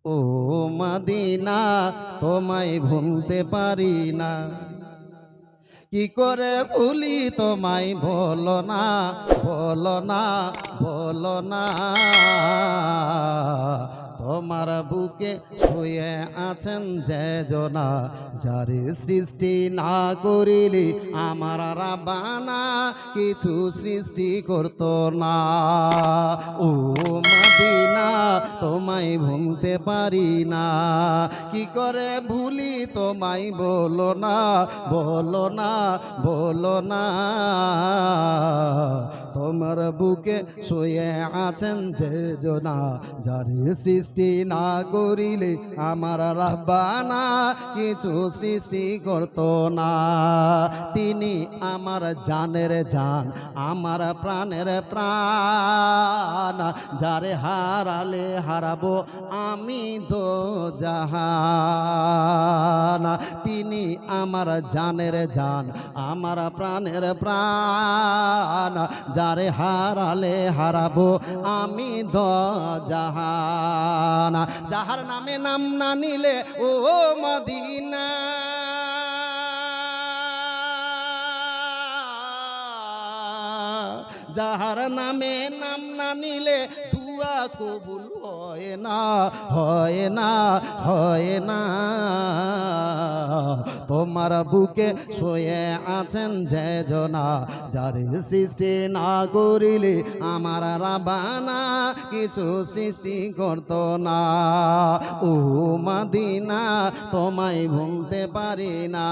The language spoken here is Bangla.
ও মদিনা তোমায় ভুলতে পারি না, কি করে ভুলি তোমায়, বলো না, বলো না, বলো না। তোমার বুকে শুয়ে আছেন যে জনা, যারে সৃষ্টি না করিলে আমার রাব্বানা কিছু সৃষ্টি করতো না। ও মদিনা তোমায় ভুলতে পারি না, কি করে ভুলি তোমায়, বলো না, বলো না, বলো না। তোমার বুকে শুয়ে আছেন যে জনা, যারে সৃষ্টি না করিলে আমার রাব্বানা কিছু সৃষ্টি করতো না। তিনি আমার জানের জান, আমার প্রাণের প্রাণ, যারে হারালে হারাবো আমি দো জাহান। তিনি আমার জানের জান, আমার প্রাণের প্রাণ, যারে হারালে হারাবো আমি দো জাহান। যাহার নামে নাম না নিলে ও মদিনা, যাহার নামে নাম না নিলে দুয়া কবুল হয় না, হয় না, হয় না। তোমার বুকে শুয়ে আছেন যে জনা, যারে সৃষ্টি না করিলে আমার রাব্বানা কিছু সৃষ্টি করতো না। ও মদিনা তোমায় ভুলতে পারি না।